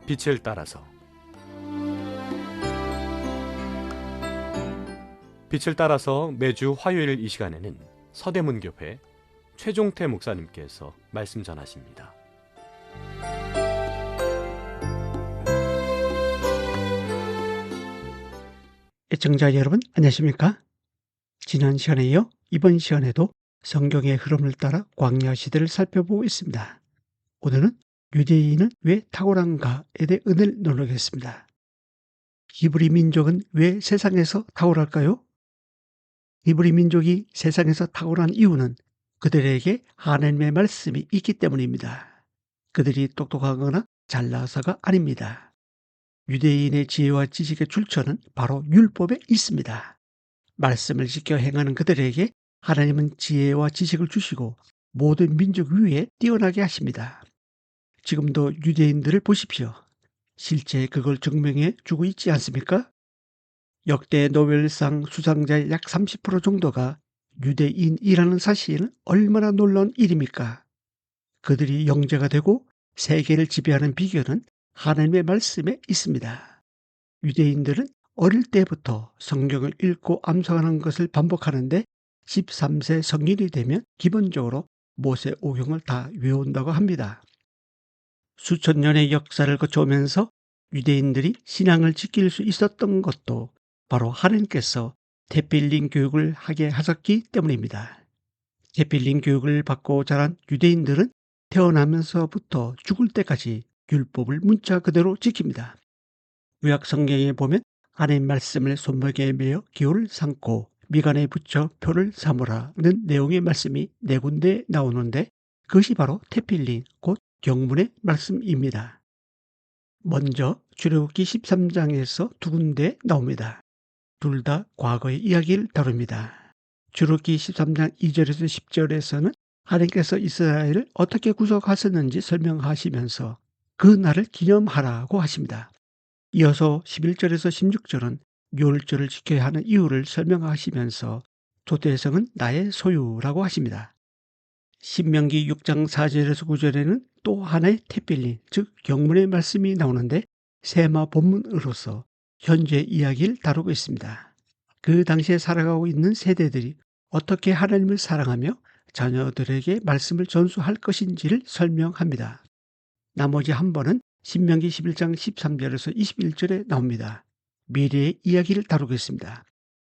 빛을 따라서 빛을 따라서 매주 화요일 이 시간에는 서대문교회 최종태 목사님께서 말씀 전하십니다. 애청자 여러분 안녕하십니까? 지난 시간에 이어 이번 시간에도 성경의 흐름을 따라 광야 시대를 살펴보고 있습니다. 오늘은 유대인은 왜 탁월한가에 대해 은혜를 나누겠습니다. 히브리 민족은 왜 세상에서 탁월할까요? 히브리 민족이 세상에서 탁월한 이유는 그들에게 하나님의 말씀이 있기 때문입니다. 그들이 똑똑하거나 잘나서가 아닙니다. 유대인의 지혜와 지식의 출처는 바로 율법에 있습니다. 말씀을 지켜 행하는 그들에게 하나님은 지혜와 지식을 주시고 모든 민족 위에 뛰어나게 하십니다. 지금도 유대인들을 보십시오. 실제 그걸 증명해 주고 있지 않습니까? 역대 노벨상 수상자의 약 30% 정도가 유대인이라는 사실은 얼마나 놀라운 일입니까? 그들이 영재가 되고 세계를 지배하는 비결은 하나님의 말씀에 있습니다. 유대인들은 어릴 때부터 성경을 읽고 암송하는 것을 반복하는데 13세 성인이 되면 기본적으로 모세 오경을 다 외운다고 합니다. 수천 년의 역사를 거쳐오면서 유대인들이 신앙을 지킬 수 있었던 것도 바로 하나님께서 테필린 교육을 하게 하셨기 때문입니다. 테필린 교육을 받고 자란 유대인들은 태어나면서부터 죽을 때까지 율법을 문자 그대로 지킵니다. 구약 성경에 보면 하나님 말씀을 손목에 매어 기호를 삼고 미간에 붙여 표를 삼으라는 내용의 말씀이 네 군데 나오는데 그것이 바로 테필린 곧 경문의 말씀입니다. 먼저 출애굽기 13장에서 두 군데 나옵니다. 둘 다 과거의 이야기를 다룹니다. 출애굽기 13장 2절에서 10절에서는 하나님께서 이스라엘을 어떻게 구속하셨는지 설명하시면서 그 날을 기념하라고 하십니다. 이어서 11절에서 16절은 율절을 지켜야 하는 이유를 설명하시면서 도대성은 나의 소유라고 하십니다. 신명기 6장 4절에서 9절에는 또 하나의 테필린, 즉 경문의 말씀이 나오는데 세마 본문으로서 현재 이야기를 다루고 있습니다. 그 당시에 살아가고 있는 세대들이 어떻게 하나님을 사랑하며 자녀들에게 말씀을 전수할 것인지를 설명합니다. 나머지 한 번은 신명기 11장 13절에서 21절에 나옵니다. 미래의 이야기를 다루겠습니다.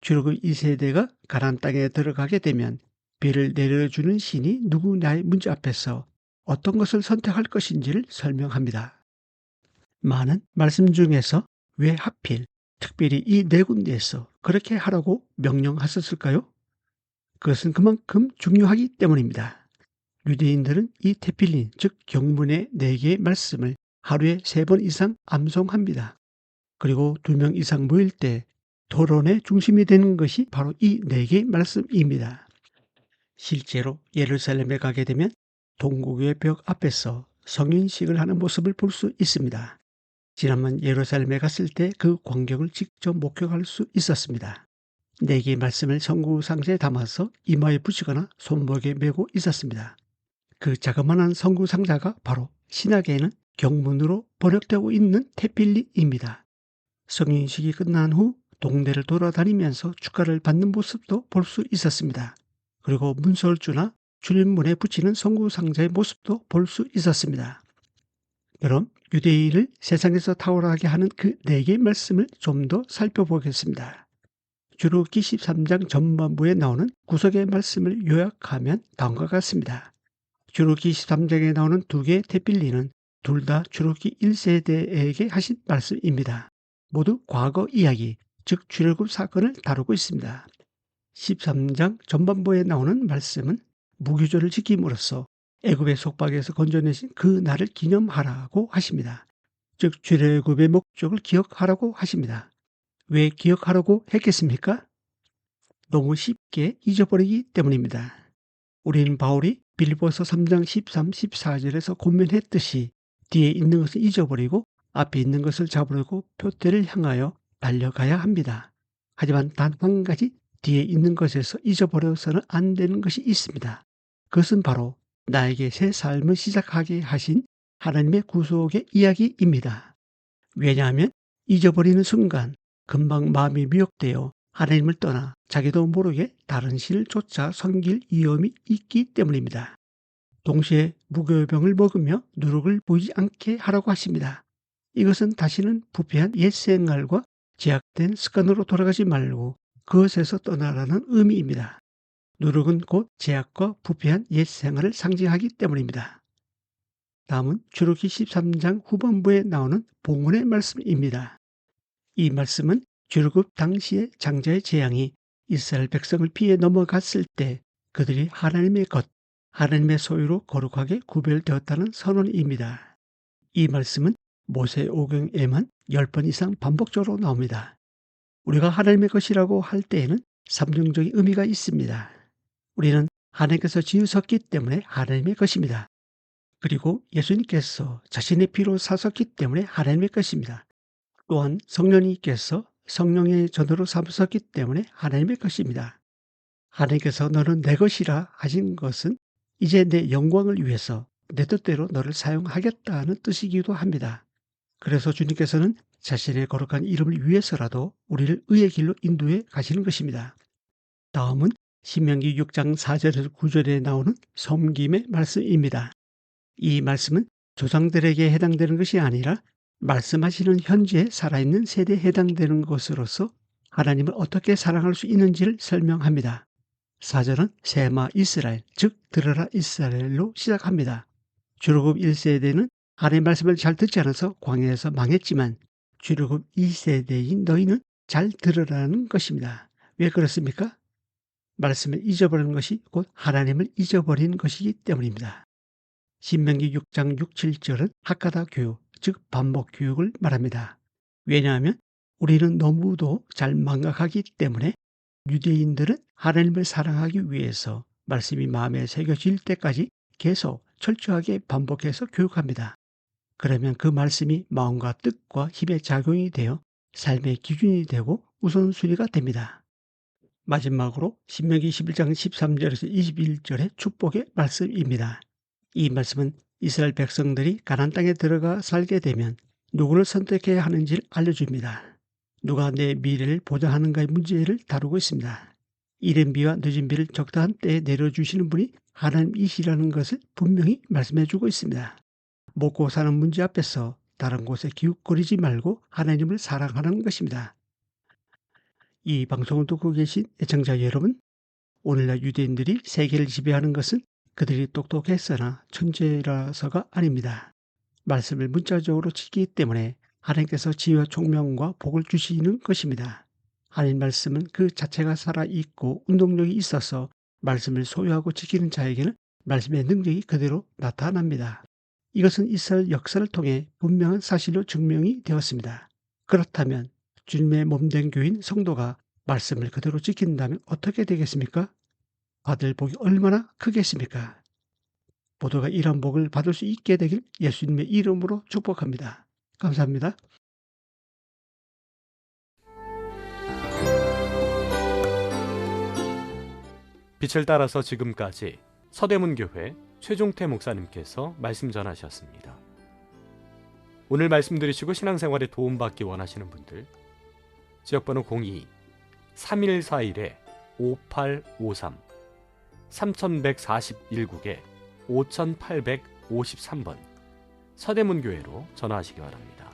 출애굽 2세대가 가나안 땅에 들어가게 되면 비를 내려주는 신이 누구냐의 문제 앞에서 어떤 것을 선택할 것인지를 설명합니다. 많은 말씀 중에서 왜 하필 특별히 이 네 군데에서 그렇게 하라고 명령하셨을까요? 그것은 그만큼 중요하기 때문입니다. 유대인들은 이 테필린, 즉 경문의 4개의 말씀을 하루에 3번 이상 암송합니다. 그리고 2명 이상 모일 때 토론의 중심이 되는 것이 바로 이 4개의 말씀입니다. 실제로 예루살렘에 가게 되면 동국의 벽 앞에서 성인식을 하는 모습을 볼 수 있습니다. 지난번 예루살렘에 갔을 때 그 광경을 직접 목격할 수 있었습니다. 4개의 말씀을 성구상자에 담아서 이마에 붙이거나 손목에 메고 있었습니다. 그 자그마한 성구상자가 바로 신약에는 경문으로 번역되고 있는 테필린입니다. 성인식이 끝난 후 동네를 돌아다니면서 축가를 받는 모습도 볼 수 있었습니다. 그리고 문설주나 출입문에 붙이는 성구상자의 모습도 볼 수 있었습니다. 그럼 유대인을 세상에서 탁월하게 하는 그 4개의 말씀을 좀 더 살펴보겠습니다. 출애굽기 13장 전반부에 나오는 구속의 말씀을 요약하면 다음과 같습니다. 출애굽기 13장에 나오는 2개의 테필린은 둘 다 출애굽기 1세대에게 하신 말씀입니다. 모두 과거 이야기, 즉 출애굽 사건을 다루고 있습니다. 13장 전반부에 나오는 말씀은 무교절을 지킴으로써 애굽의 속박에서 건져내신 그 날을 기념하라고 하십니다. 즉 출애굽의 목적을 기억하라고 하십니다. 왜 기억하라고 했겠습니까? 너무 쉽게 잊어버리기 때문입니다. 우리는 바울이 빌립보서 3장 13, 14절에서 권면했듯이 뒤에 있는 것을 잊어버리고 앞에 있는 것을 잡으려고 표대를 향하여 달려가야 합니다. 하지만 단 한 가지 뒤에 있는 것에서 잊어버려서는 안 되는 것이 있습니다. 그것은 바로 나에게 새 삶을 시작하게 하신 하나님의 구속의 이야기입니다. 왜냐하면 잊어버리는 순간 금방 마음이 미혹되어 하나님을 떠나 자기도 모르게 다른 신을 쫓아 섬길 위험이 있기 때문입니다. 동시에 무교병을 먹으며 누룩을 보이지 않게 하라고 하십니다. 이것은 다시는 부패한 옛 생활과 제약된 습관으로 돌아가지 말고 그것에서 떠나라는 의미입니다. 누룩은 곧 제약과 부패한 옛 생활을 상징하기 때문입니다. 다음은 출애굽기 13장 후반부에 나오는 봉헌의 말씀입니다. 이 말씀은 출애굽 당시의 장자의 재앙이 이스라엘 백성을 피해 넘어갔을 때 그들이 하나님의 것, 하나님의 소유로 거룩하게 구별되었다는 선언입니다. 이 말씀은 모세오경에만 10번 이상 반복적으로 나옵니다. 우리가 하나님의 것이라고 할 때에는 삼중적인 의미가 있습니다. 우리는 하나님께서 지으셨기 때문에 하나님의 것입니다. 그리고 예수님께서 자신의 피로 사셨기 때문에 하나님의 것입니다. 또한 성령님께서 성령의 전으로 삼으셨기 때문에 하나님의 것입니다. 하나님께서 너는 내 것이라 하신 것은 이제 내 영광을 위해서 내 뜻대로 너를 사용하겠다는 뜻이기도 합니다. 그래서 주님께서는 자신의 거룩한 이름을 위해서라도 우리를 의의 길로 인도해 가시는 것입니다. 다음은 신명기 6장 4절에서 9절에 나오는 섬김의 말씀입니다. 이 말씀은 조상들에게 해당되는 것이 아니라 말씀하시는 현재 살아있는 세대에 해당되는 것으로서 하나님을 어떻게 사랑할 수 있는지를 설명합니다. 4절은 세마 이스라엘, 즉 들으라 이스라엘로 시작합니다. 출애굽 1세대는 하나님의 말씀을 잘 듣지 않아서 광야에서 망했지만 출애굽 2세대인 너희는 잘 들으라는 것입니다. 왜 그렇습니까? 말씀을 잊어버리는 것이 곧 하나님을 잊어버리는 것이기 때문입니다. 신명기 6장 6, 7절은 학가다 교육, 즉 반복 교육을 말합니다. 왜냐하면 우리는 너무도 잘 망각하기 때문에 유대인들은 하나님을 사랑하기 위해서 말씀이 마음에 새겨질 때까지 계속 철저하게 반복해서 교육합니다. 그러면 그 말씀이 마음과 뜻과 힘의 작용이 되어 삶의 기준이 되고 우선순위가 됩니다. 마지막으로 신명기 11장 13절에서 21절의 축복의 말씀입니다. 이 말씀은 이스라엘 백성들이 가나안 땅에 들어가 살게 되면 누구를 선택해야 하는지를 알려줍니다. 누가 내 미래를 보장하는가의 문제를 다루고 있습니다. 이른 비와 늦은 비를 적당한 때에 내려주시는 분이 하나님이시라는 것을 분명히 말씀해주고 있습니다. 먹고 사는 문제 앞에서 다른 곳에 기웃거리지 말고 하나님을 사랑하는 것입니다. 이 방송을 듣고 계신 애청자 여러분, 오늘날 유대인들이 세계를 지배하는 것은 그들이 똑똑했으나 천재라서가 아닙니다. 말씀을 문자적으로 지키기 때문에 하나님께서 지혜와 총명과 복을 주시는 것입니다. 하나님 말씀은 그 자체가 살아있고 운동력이 있어서 말씀을 소유하고 지키는 자에게는 말씀의 능력이 그대로 나타납니다. 이것은 이스라엘 역사를 통해 분명한 사실로 증명이 되었습니다. 그렇다면 주님의 몸된 교인 성도가 말씀을 그대로 지킨다면 어떻게 되겠습니까? 받을 복이 얼마나 크겠습니까? 모두가 이런 복을 받을 수 있게 되길 예수님의 이름으로 축복합니다. 감사합니다. 빛을 따라서 지금까지 서대문교회 최종태 목사님께서 말씀 전하셨습니다. 오늘 말씀 들으시고 신앙생활에 도움받기 원하시는 분들 지역번호 02-3141-5853 3141국에 5853번 서대문교회로 전화하시기 바랍니다.